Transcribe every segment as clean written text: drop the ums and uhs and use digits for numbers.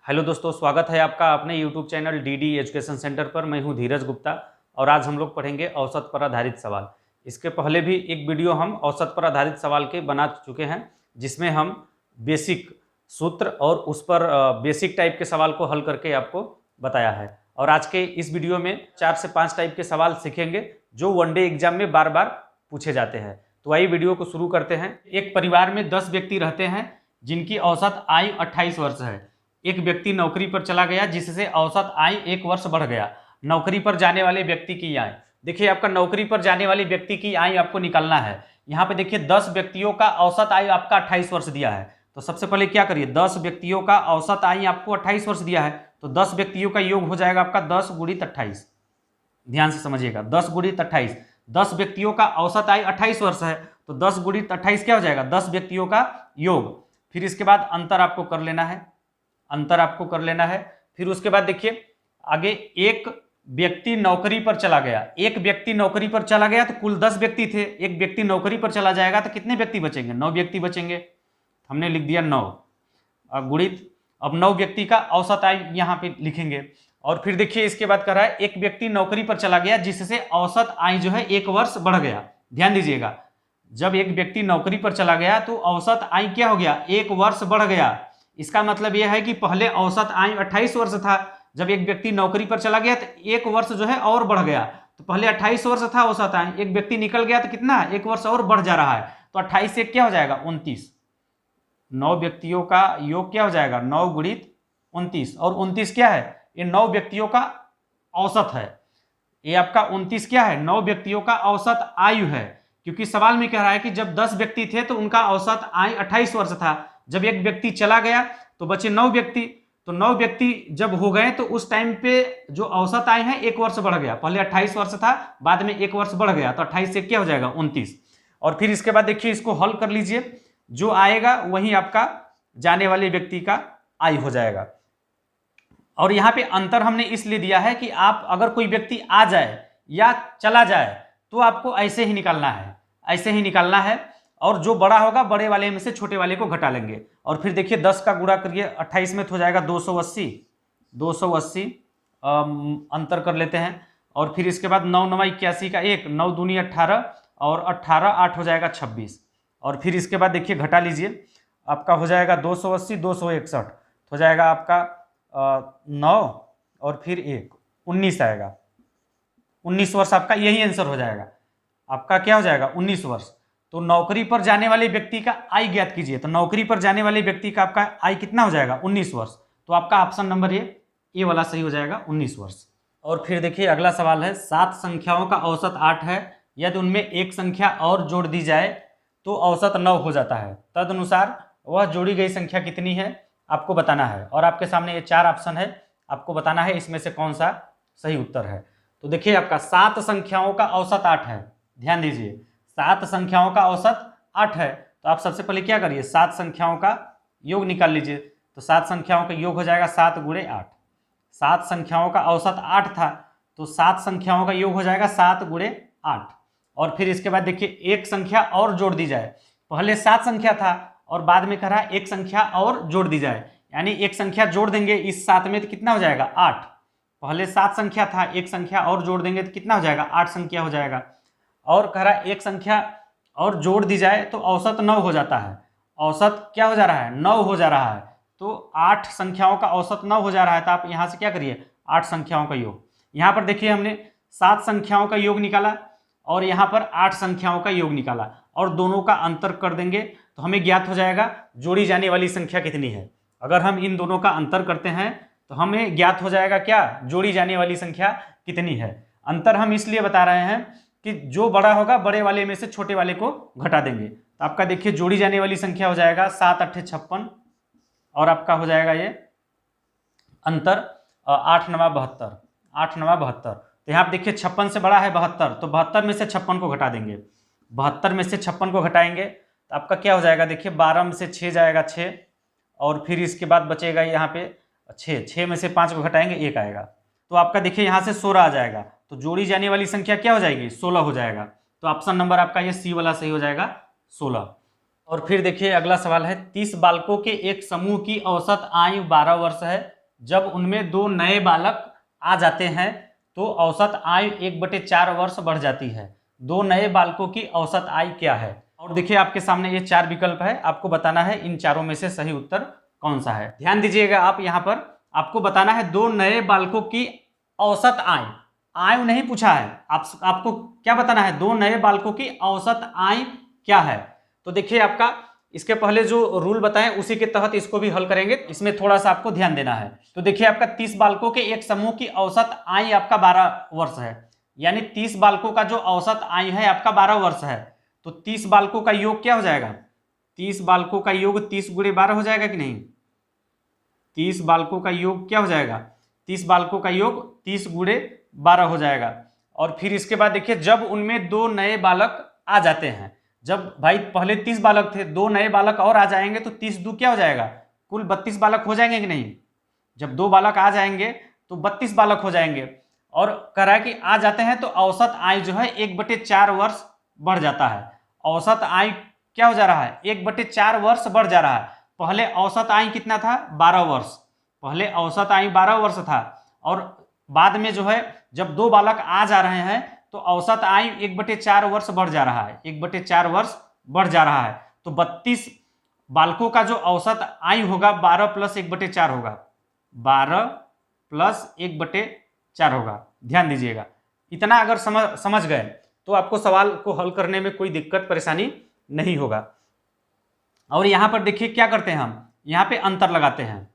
Hello दोस्तों, स्वागत है आपका अपने YouTube channel DD education centre पर। मैं हूं धीरज गुप्ता और आज हम लोग पढ़ेंगे औसत पर आधारित सवाल। इसके पहले भी एक वीडियो हम औसत पर आधारित सवाल के बना चुके हैं, जिसमें हम बेसिक सूत्र और उस पर बेसिक टाइप के सवाल को हल करके आपको बताया है। और आज के इस वीडियो में 4 से 5 टाइप के सवाल सीखेंगे जो वनडे एग्जाम में बार बार पूछे जाते हैं। तो आइए वीडियो को शुरू करते हैं। एक परिवार में 10 व्यक्ति रहते हैं जिनकी औसत आयु 28 वर्ष है। एक व्यक्ति नौकरी पर चला गया जिससे औसत आयु 1 वर्ष बढ़ गया। नौकरी पर जाने वाले व्यक्ति की आयु, देखिए आपका नौकरी पर जाने वाले व्यक्ति की आयु आपको निकालना है। यहाँ पे देखिए 10 व्यक्तियों का औसत आयु आपका 28 वर्ष दिया है। तो सबसे पहले क्या करिए, 10 व्यक्तियों का औसत आयु आपको 28 वर्ष दिया है, तो 10 व्यक्तियों का योग हो जाएगा आपका 10 गुणित 28। ध्यान से समझिएगा, 10 गुणित 28। 10 व्यक्तियों का औसत आयु 28 वर्ष है, तो 10 गुणित 28 क्या हो जाएगा, 10 व्यक्तियों का योग। फिर इसके बाद अंतर आपको कर लेना है, अंतर आपको कर लेना है। फिर उसके बाद देखिए आगे, एक व्यक्ति नौकरी पर चला गया। एक व्यक्ति नौकरी पर चला गया तो कुल 10 व्यक्ति थे। एक व्यक्ति नौकरी पर चला जाएगा तो कितने व्यक्ति बचेंगे, 9 व्यक्ति बचेंगे। हमने लिख दिया 9 गुणित, अब 9 व्यक्ति का औसत आयु यहाँ पे लिखेंगे। और फिर देखिए इसके बाद कह रहा है एक व्यक्ति नौकरी पर चला गया जिससे औसत आयु जो है 1 वर्ष बढ़ गया। ध्यान दीजिएगा, जब एक व्यक्ति नौकरी पर चला गया तो औसत आयु क्या हो गया, 1 वर्ष बढ़ गया। इसका मतलब यह है कि पहले औसत आयु 28 वर्ष था, जब एक व्यक्ति नौकरी पर चला गया तो 1 वर्ष जो है और बढ़ गया। तो पहले 28 वर्ष था औसत आयु, एक व्यक्ति निकल गया तो कितना, 1 वर्ष और बढ़ जा रहा है। तो 28 से क्या हो जाएगा, 29। 9 व्यक्तियों का योग क्या हो जाएगा, 9 गुणित 29। और 29 क्या है, ये 9 व्यक्तियों का औसत है। ये आपका 29 क्या है, 9 व्यक्तियों का औसत आयु है। क्योंकि सवाल में कह रहा है कि जब 10 व्यक्ति थे तो उनका औसत आयु 28 वर्ष था। जब एक व्यक्ति चला गया तो बचे 9 व्यक्ति। तो 9 व्यक्ति जब हो गए तो उस टाइम पे जो औसत आयु है 1 वर्ष बढ़ गया। पहले 28 वर्ष था, बाद में 1 वर्ष बढ़ गया, तो 28 से क्या हो जाएगा, 29। और फिर इसके बाद देखिए इसको हल कर लीजिए, जो आएगा वही आपका जाने वाले व्यक्ति का आयु हो जाएगा। और यहाँ पे अंतर हमने इसलिए दिया है कि आप अगर कोई व्यक्ति आ जाए या चला जाए तो आपको ऐसे ही निकालना है, ऐसे ही निकालना है। और जो बड़ा होगा बड़े वाले में से छोटे वाले को घटा लेंगे। और फिर देखिए 10 का गुणा करिए 28 में तो हो जाएगा 280। 280 अंतर कर लेते हैं। और फिर इसके बाद 9 9 81 का 1, 9 दूनी 18 और 18 8 हो जाएगा 26। और फिर इसके बाद देखिए घटा लीजिए, आपका हो जाएगा 280 261 हो जाएगा आपका 9 और फिर 1 19 आएगा। 19 वर्ष आपका यही आंसर हो जाएगा। आपका क्या हो जाएगा, 19 वर्ष। तो नौकरी पर जाने वाले व्यक्ति का आयु ज्ञात कीजिए। तो नौकरी पर जाने वाले व्यक्ति का आपका आयु कितना हो जाएगा, 19 वर्ष। तो आपका ऑप्शन नंबर ए वाला सही हो जाएगा, 19 वर्ष। और फिर देखिए अगला सवाल है, 7 संख्याओं का औसत 8 है, यदि उनमें एक संख्या और जोड़ दी जाए तो औसत 9 हो जाता है। तदनुसार वह जोड़ी गई संख्या कितनी है, आपको बताना है। और आपके सामने ये 4 ऑप्शन है, आपको बताना है इसमें से कौन सा सही उत्तर है। तो देखिए आपका 7 संख्याओं का औसत 8 है। ध्यान दीजिए, 7 संख्याओं का औसत 8 है। तो आप सबसे पहले क्या करिए, 7 संख्याओं का योग निकाल लीजिए। तो 7 संख्याओं का योग हो जाएगा 7 गुणे 8। 7 संख्याओं का औसत 8 था, तो 7 संख्याओं का योग हो जाएगा 7 गुणे 8। और फिर इसके बाद देखिए एक संख्या और जोड़ दी जाए। पहले 7 संख्या था और बाद में कह रहा है एक संख्या और जोड़ दी जाए, यानी एक संख्या जोड़ देंगे इस 7 में तो कितना हो जाएगा, 8। पहले 7 संख्या था, एक संख्या और जोड़ देंगे तो कितना हो जाएगा, 8 संख्या हो जाएगा। और कह रहा है एक संख्या और जोड़ दी जाए तो औसत 9 हो जाता है। औसत क्या हो जा रहा है, 9 हो जा रहा है। तो 8 संख्याओं का औसत 9 हो जा रहा है। तो आप यहाँ से क्या करिए, 8 संख्याओं का योग। यहाँ पर देखिए हमने 7 संख्याओं का योग निकाला और यहाँ पर 8 संख्याओं का योग निकाला, और दोनों का अंतर कर देंगे तो हमें ज्ञात हो जाएगा जोड़ी जाने वाली संख्या कितनी है। अगर हम इन दोनों का अंतर करते हैं तो हमें ज्ञात हो जाएगा क्या, जोड़ी जाने वाली संख्या कितनी है। अंतर हम इसलिए बता रहे हैं कि जो बड़ा होगा बड़े वाले में से छोटे वाले को घटा देंगे। तो आपका देखिए जोड़ी जाने वाली संख्या हो जाएगा 7 8 56 और आपका हो जाएगा ये अंतर 8 9 72। 8 9 72। तो यहाँ आप देखिए 56 से बड़ा है 72, तो 72 में से 56 को घटा देंगे। 72 में से 56 को घटाएंगे तो आपका क्या हो जाएगा, देखिए 12 में से 6 जाएगा 6, और फिर इसके बाद बचेगा यहाँ पे 6 में से 5 को घटाएंगे 1 आएगा। तो आपका देखिए यहाँ से 16 आ जाएगा। तो जोड़ी जाने वाली संख्या क्या हो जाएगी, 16 हो जाएगा। तो ऑप्शन नंबर आपका ये सी वाला सही हो जाएगा, 16। और फिर देखिए अगला सवाल है, 30 बालकों के एक समूह की औसत आयु 12 वर्ष है, जब उनमें 2 नए बालक आ जाते हैं तो औसत आयु 1/4 वर्ष बढ़ जाती है। 2 नए बालकों की औसत आयु क्या है? और देखिए आपके सामने ये 4 विकल्प है, आपको बताना है इन चारों में से सही उत्तर कौन सा है। ध्यान दीजिएगा आप, यहाँ पर आपको बताना है 2 नए बालकों की औसत आयु, आयु नहीं पूछा है, आपको क्या बताना है? 2 नए बालकों की औसत आयु क्या है? तो देखिए आपका इसके पहले जो रूल बताएं उसी के तहत इसको भी हल करेंगे, इसमें थोड़ा सा आपको ध्यान देना है। तो देखिए आपका 30 बालकों के एक समूह की औसत आयु आपका 12 वर्ष है, यानी 30 बालकों का जो औसत आयु है आपका 12 वर्ष है। तो 30 बालकों का योग क्या हो जाएगा? 30 बालकों का योग 30 × 12 हो जाएगा कि नहीं? 30 बालकों का योग क्या हो जाएगा? 30 बालकों का योग 30 × 12 हो जाएगा। और फिर इसके बाद देखिए जब उनमें 2 नए बालक आ जाते हैं, जब भाई पहले 30 बालक थे, 2 नए बालक और आ जाएंगे तो 30 2 क्या हो जाएगा? कुल 32 बालक हो जाएंगे कि नहीं? जब 2 बालक आ जाएंगे तो 32 बालक हो जाएंगे। और कह रहा है कि आ जाते हैं तो औसत आयु जो है 1/4 वर्ष बढ़ जाता है। औसत आयु क्या हो जा रहा है? 1/4 वर्ष बढ़ जा रहा है। पहले औसत आयु कितना था? 12 वर्ष। पहले औसत आयु 12 वर्ष था और बाद में जो है जब 2 बालक आ जा रहे हैं तो औसत आयु 1/4 वर्ष बढ़ जा रहा है, 1/4 वर्ष बढ़ जा रहा है। तो 32 बालकों का जो औसत आयु होगा 12 + 1/4 होगा, 12 + 1/4 होगा। ध्यान दीजिएगा, इतना अगर समझ गए तो आपको सवाल को हल करने में कोई दिक्कत परेशानी नहीं होगा। और यहाँ पर देखिए क्या करते हैं, हम यहाँ पे अंतर लगाते हैं।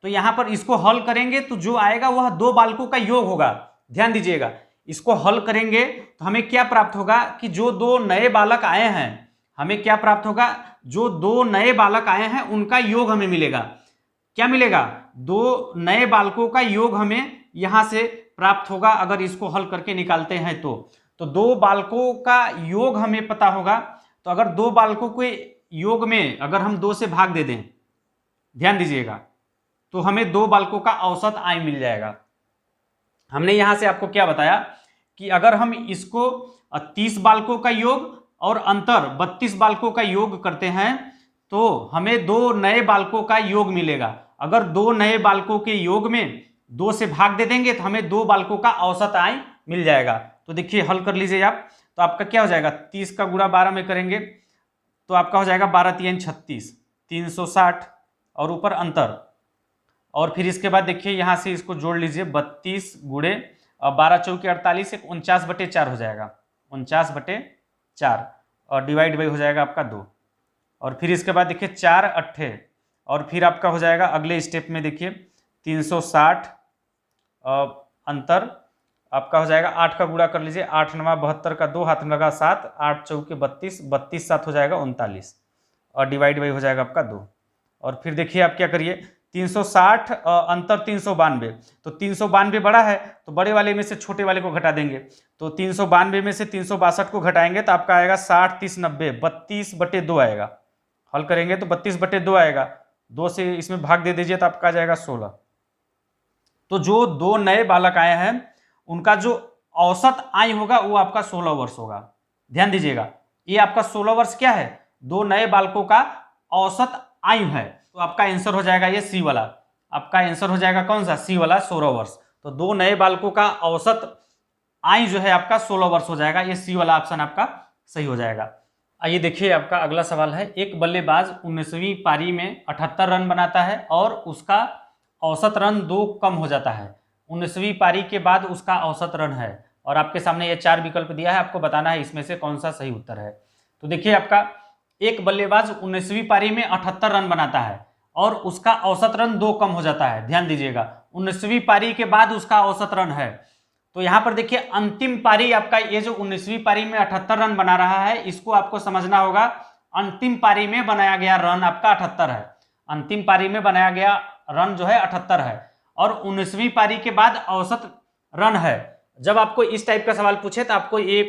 तो यहाँ पर इसको हल करेंगे तो जो आएगा वह 2 बालकों का योग होगा। ध्यान दीजिएगा, इसको हल करेंगे तो हमें क्या प्राप्त होगा कि जो 2 नए बालक आए हैं, हमें क्या प्राप्त होगा? जो 2 नए बालक आए हैं उनका योग हमें मिलेगा। क्या मिलेगा? 2 नए बालकों का योग हमें यहां से प्राप्त होगा अगर इसको हल करके निकालते हैं तो 2 बालकों का योग हमें पता होगा। तो अगर 2 बालकों के योग में अगर हम 2 से भाग दे दें, ध्यान दीजिएगा, तो हमें 2 बालकों का औसत आयु मिल जाएगा। हमने यहां से आपको क्या बताया कि अगर हम इसको 30 बालकों का योग और अंतर 32 बालकों का योग करते हैं तो हमें 2 नए बालकों का योग मिलेगा। अगर 2 नए बालकों के योग में 2 से भाग दे देंगे तो हमें 2 बालकों का औसत आयु मिल जाएगा। तो देखिए हल कर लीजिए आप, तो आपका क्या हो जाएगा? 30 का गुणा 12 में करेंगे तो आपका हो जाएगा 12 × 3 = 36, 360 और ऊपर अंतर। और फिर इसके बाद देखिए यहाँ से इसको जोड़ लीजिए, 32 × 12 × 4 = 48, 49/4 हो जाएगा, 49/4 और डिवाइड बाई हो जाएगा आपका 2। और फिर इसके बाद देखिए 4 8 और फिर आपका हो जाएगा अगले स्टेप में देखिए 360 अंतर आपका हो जाएगा 8 का गुणा कर लीजिए, 8 × 9 = 72 का 2 हाथ में लगा 7, 8 × 4 = 32, 32 7 हो जाएगा 39 और डिवाइड बाई हो जाएगा आपका 2। और फिर देखिए आप क्या करिए, 360 अंतर 392, तो 392 बड़ा है तो बड़े वाले में से छोटे वाले को घटा देंगे। तो 392 में से 362 को घटाएंगे तो आपका आएगा 60 30 90, 32/2 आएगा। हल करेंगे तो 32/2 आएगा, 2 से इसमें भाग दे दीजिए तो आपका आ जाएगा 16। तो जो 2 नए बालक आए हैं उनका जो औसत आयु होगा वो आपका 16 वर्ष होगा। ध्यान दीजिएगा, ये आपका 16 वर्ष क्या है? 2 नए बालकों का औसत आयु है। तो आपका आंसर हो जाएगा ये सी वाला, आपका आंसर हो जाएगा कौन सा? सी वाला, 16 वर्ष। तो 2 नए बालकों का औसत आयु जो है आपका 16 वर्ष हो जाएगा, ये सी वाला ऑप्शन आपका सही हो जाएगा। आइए देखिए आपका अगला सवाल है, एक बल्लेबाज 19वीं पारी में 78 रन बनाता है और उसका औसत रन 2 कम हो जाता है। 19वीं पारी के बाद उसका औसत रन है और आपके सामने ये 4 विकल्प दिया है, आपको बताना है इसमें से कौन सा सही उत्तर है। तो देखिए आपका एक बल्लेबाज 19वीं पारी में 78 रन बनाता है और उसका औसत रन 2 कम हो जाता है। ध्यान दीजिएगा, 19वीं पारी के बाद उसका औसत रन है। तो यहाँ पर देखिए अंतिम पारी आपका, ये जो 19वीं पारी में 78 रन बना रहा है इसको आपको समझना होगा अंतिम पारी में बनाया गया रन आपका 78 है। अंतिम पारी में बनाया गया रन जो है 78 है और 19वीं पारी के बाद औसत रन है। जब आपको इस टाइप का सवाल पूछे तो आपको ये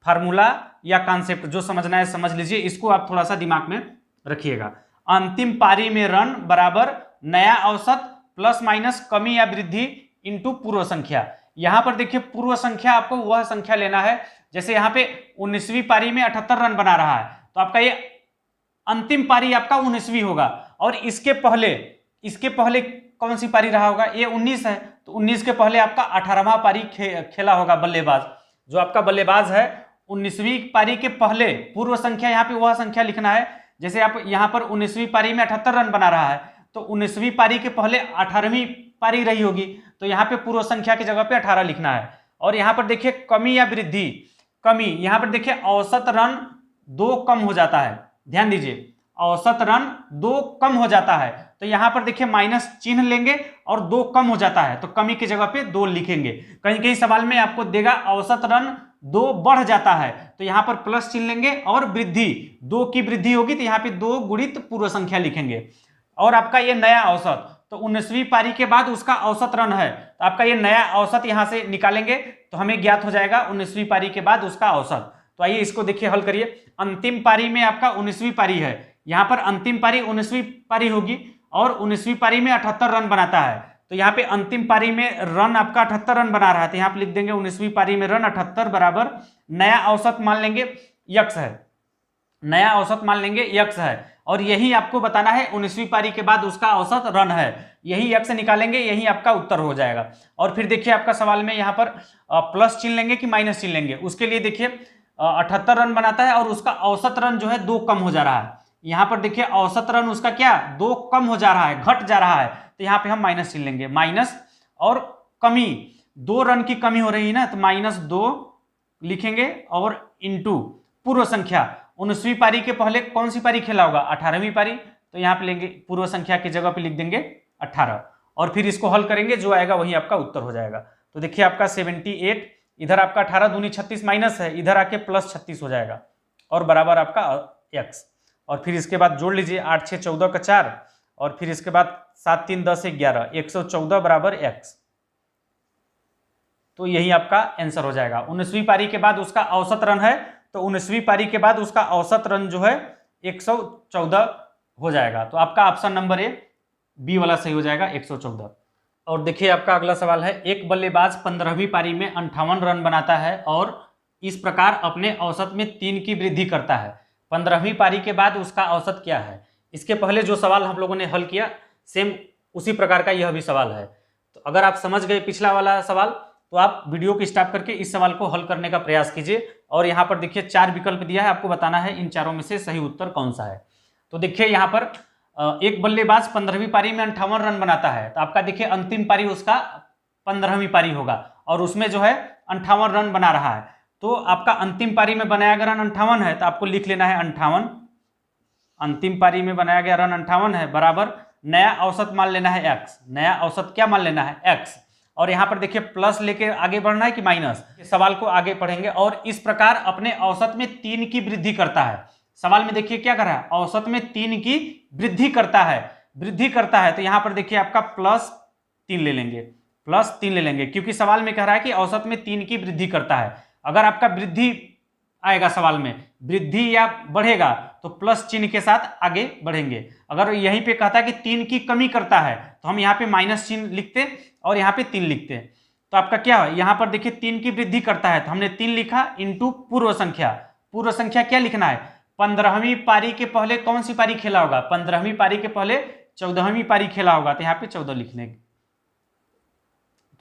फार्मूला या कॉन्सेप्ट जो समझना है समझ लीजिए, इसको आप थोड़ा सा दिमाग में रखिएगा। अंतिम पारी में रन बराबर नया औसत प्लस माइनस कमी या वृद्धि इंटू पूर्व संख्या। यहां पर देखिए पूर्व संख्या आपको वह संख्या लेना है, जैसे यहां पे 19वीं पारी में 78 रन बना रहा है तो आपका ये अंतिम पारी आपका 19वीं होगा और इसके पहले कौन सी पारी रहा होगा, ये 19 है, तो 19 के पहले आपका 18वां पारी खेला होगा बल्लेबाज। जो आपका बल्लेबाज है 19वीं पारी के पहले पूर्व संख्या, यहाँ पे वह संख्या लिखना है। जैसे आप यहाँ पर 19वीं पारी में 78 रन बना रहा है, तो 19वीं पारी के पहले 18वीं पारी रही होगी, तो यहाँ पे पूर्व संख्या की जगह पे 18 लिखना है। और यहाँ पर देखिए कमी या वृद्धि, कमी, यहाँ पर देखिए औसत रन 2 कम हो जाता है, ध्यान दीजिए औसत रन 2 कम हो जाता है, तो यहाँ पर देखिए माइनस चिन्ह लेंगे और 2 कम हो जाता है, तो कमी की जगह पे 2 लिखेंगे। कहीं कहीं सवाल में आपको देगा औसत रन 2 बढ़ जाता है, तो यहाँ पर प्लस चिन्ह लेंगे, और वृद्धि 2 की वृद्धि होगी तो यहाँ पे 2 गुणित पूर्व संख्या लिखेंगे। और आपका ये नया औसत, तो 19वीं पारी के बाद उसका औसत रन है, तो आपका ये नया औसत यहाँ से निकालेंगे तो हमें ज्ञात हो जाएगा 19वीं पारी के बाद उसका औसत। तो आइए इसको देखिए हल करिए। अंतिम पारी में आपका 19वीं पारी है, यहाँ पर अंतिम पारी 19वीं पारी होगी, और 19वीं पारी में 78 रन बनाता है, तो यहाँ पे अंतिम पारी में रन आपका 78 रन बना रहा है, तो यहाँ पे लिख देंगे 19वीं पारी में रन 78 बराबर नया औसत मान लेंगे यक्स है, नया औसत मान लेंगे यक्स है, और यही आपको बताना है 19वीं पारी के बाद उसका औसत रन है, यही यक्स निकालेंगे, यही आपका उत्तर हो जाएगा। और फिर देखिए आपका सवाल में यहाँ पर प्लस चिन्ह लेंगे कि माइनस चिन्ह लेंगे, उसके लिए देखिए 78 रन बनाता है और उसका औसत रन जो है 2 कम हो जा रहा है। यहाँ पर देखिए औसत रन उसका क्या 2 कम हो जा रहा है, घट जा रहा है, तो यहाँ पे हम माइनस चिन्ह लेंगे, माइनस और कमी 2 रन की कमी हो रही है ना, तो -2 लिखेंगे और इंटू पूर्व संख्या। 19वीं पारी के पहले कौन सी पारी खेला होगा, 18वीं पारी, तो यहाँ पे लेंगे पूर्व संख्या की जगह पे लिख देंगे 18, और फिर इसको हल करेंगे, जो आएगा वही आपका उत्तर हो जाएगा। तो देखिए आपका 78, इधर आपका 18 दूनी 36 माइनस है, इधर आके प्लस 36 हो जाएगा, और बराबर आपका एक्स। और फिर इसके बाद जोड़ लीजिए 8 6 14 का 4, और फिर इसके बाद 7 3 10 11, 114 बराबर एक्स। तो यही आपका आंसर हो जाएगा। 19वीं पारी के बाद उसका औसत रन है, तो 19वीं पारी के बाद उसका औसत रन जो है 114 हो जाएगा, तो आपका ऑप्शन नंबर ए बी वाला सही हो जाएगा, 114। और देखिए आपका अगला सवाल है, एक बल्लेबाज 15वीं पारी में 58 रन बनाता है और इस प्रकार अपने औसत में 3 की वृद्धि करता है, 15वीं पारी के बाद उसका औसत क्या है। इसके पहले जो सवाल हम लोगों ने हल किया सेम उसी प्रकार का यह भी सवाल है, तो अगर आप समझ गए पिछला वाला सवाल तो आप वीडियो को स्टॉप करके इस सवाल को हल करने का प्रयास कीजिए। और यहाँ पर देखिए 4 विकल्प दिया है, आपको बताना है इन चारों में से सही उत्तर कौन सा है। तो देखिए यहाँ पर एक बल्लेबाज 15वीं पारी में 58 रन बनाता है, तो आपका देखिए अंतिम पारी उसका 15वीं पारी होगा, और उसमें जो है 58 रन बना रहा है, तो आपका अंतिम पारी में बनाया गया रन 58 है, तो आपको लिख लेना है 58, अंतिम पारी में बनाया गया रन 58 है, बराबर नया औसत मान लेना है एक्स, नया औसत क्या मान लेना है एक्स। और यहाँ पर देखिए प्लस लेके आगे बढ़ना है कि माइनस, सवाल को आगे पढ़ेंगे। और इस प्रकार अपने औसत में 3 की वृद्धि करता है, सवाल में देखिए क्या कर रहा है, औसत में 3 की वृद्धि करता है, वृद्धि करता है, तो यहाँ पर देखिए आपका +3 ले लेंगे, +3 ले लेंगे, क्योंकि सवाल में कह रहा है कि औसत में 3 की वृद्धि करता है। अगर आपका वृद्धि आएगा सवाल में, वृद्धि या बढ़ेगा, तो प्लस चिन्ह के साथ आगे बढ़ेंगे। अगर यहीं पे कहता है कि 3 की कमी करता है, तो हम यहाँ पे माइनस चिन्ह लिखते और यहाँ पे 3 लिखते, तो आपका क्या है, यहाँ पर देखिए 3 की वृद्धि करता है, तो हमने 3 लिखा इंटू पूर्व संख्या। पूर्व संख्या क्या लिखना है, 15वीं पारी के पहले कौन सी पारी खेला होगा, 15वीं पारी के पहले 14वीं पारी खेला होगा, तो यहाँ पे 14 लिख लेंगे,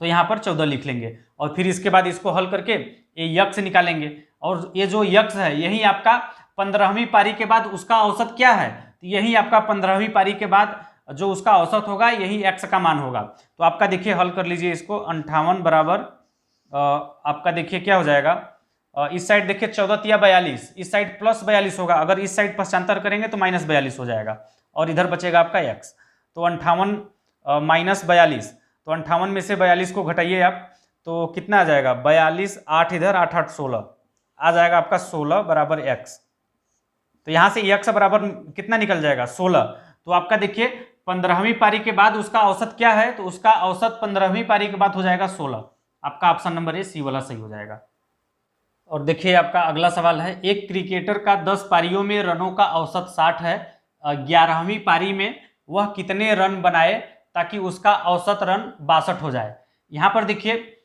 तो यहाँ पर 14 लिख लेंगे। और फिर इसके बाद इसको हल करके ये यक्स निकालेंगे, और ये जो यक्स है यही आपका 15वीं पारी के बाद उसका औसत क्या है, तो यही आपका 15वीं पारी के बाद जो उसका औसत होगा यही एक्स का मान होगा। तो आपका देखिए हल कर लीजिए इसको, 58 बराबर आपका देखिए क्या हो जाएगा, इस साइड देखिए 14 तिया 42, इस साइड +42 होगा, अगर इस साइड पक्षांतर करेंगे तो -42 हो जाएगा, और इधर बचेगा आपका एक्स। तो 58 -42, तो 58 में से 42 को घटाइए आप, तो कितना आ जाएगा, 42, 8 इधर, 8 8 16 आ जाएगा आपका 16 बराबर एक्स। तो यहाँ से एक्स बराबर कितना निकल जाएगा, 16। तो आपका देखिए 15वीं पारी के बाद उसका औसत क्या है, तो उसका औसत 15वीं पारी के बाद हो जाएगा 16। आपका ऑप्शन नंबर ए सी वाला सही हो जाएगा। और देखिए आपका अगला सवाल है, एक क्रिकेटर का 10 पारियों में रनों का औसत 60 है, 11वीं पारी में वह कितने रन बनाए ताकि उसका औसत रन 62 हो जाए। यहाँ पर देखिए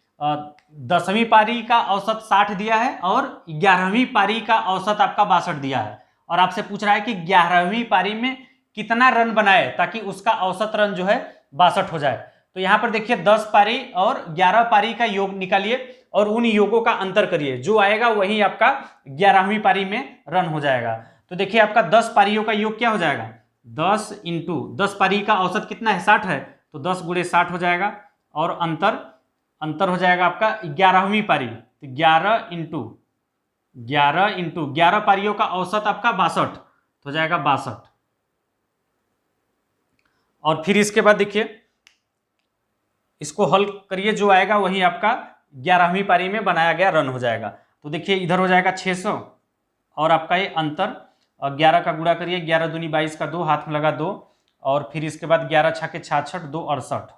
10वीं पारी का औसत 60 दिया है और 11वीं पारी का औसत आपका 62 दिया है, और आपसे पूछ रहा है कि 11वीं पारी में कितना रन बनाए ताकि उसका औसत रन जो है 62 हो जाए। तो यहाँ पर देखिए 10 पारी और 11 पारी का योग निकालिए और उन योगों का अंतर करिए, जो आएगा वही आपका 11वीं पारी में रन हो जाएगा। तो देखिए आपका 10 पारियों का योग क्या हो जाएगा, 10 इंटू 10 पारी का औसत कितना है 60 है, तो 10 गुणे 60 हो जाएगा और अंतर हो जाएगा आपका 11वीं पारी, तो 11 इंटू 11 पारियों का औसत आपका 62 हो जाएगा 62। और फिर इसके बाद देखिए इसको हल करिए, जो आएगा वही आपका 11वीं पारी में बनाया गया रन हो जाएगा। तो देखिए इधर हो जाएगा 600 और आपका ये अंतर, और 11 का गुणा करिए, 11 दूनी 22 का 2, हाथ में लगा 2, और फिर इसके बाद 11 छके 66, 2 68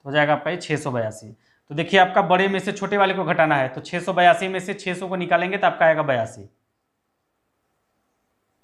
हो जाएगा आपका ये 682। तो देखिए आपका बड़े में से छोटे वाले को घटाना है, तो 682 में से 600 को निकालेंगे तो आपका आएगा 82।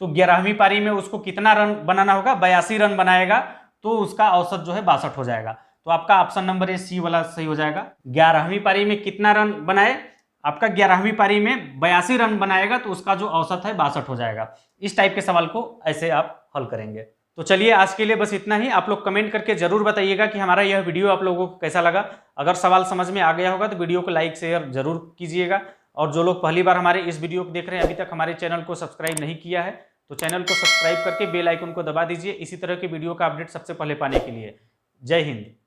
तो 11वीं पारी में उसको कितना रन बनाना होगा, 82 रन बनाएगा, तो उसका औसत जो है 62 हो जाएगा। तो आपका ऑप्शन नंबर ए सी वाला सही हो जाएगा। 11वीं पारी में कितना रन बनाए, आपका 11वीं पारी में 82 रन बनाएगा, तो उसका जो औसत है 62 हो जाएगा। इस टाइप के सवाल को ऐसे आप हल करेंगे। तो चलिए आज के लिए बस इतना ही। आप लोग कमेंट करके जरूर बताइएगा कि हमारा यह वीडियो आप लोगों को कैसा लगा। अगर सवाल समझ में आ गया होगा तो वीडियो को लाइक शेयर जरूर कीजिएगा, और जो लोग पहली बार हमारे इस वीडियो को देख रहे हैं, अभी तक हमारे चैनल को सब्सक्राइब नहीं किया है, तो चैनल को सब्सक्राइब करके बेल आइकन को दबा दीजिए, इसी तरह के वीडियो का अपडेट सबसे पहले पाने के लिए। जय हिंद।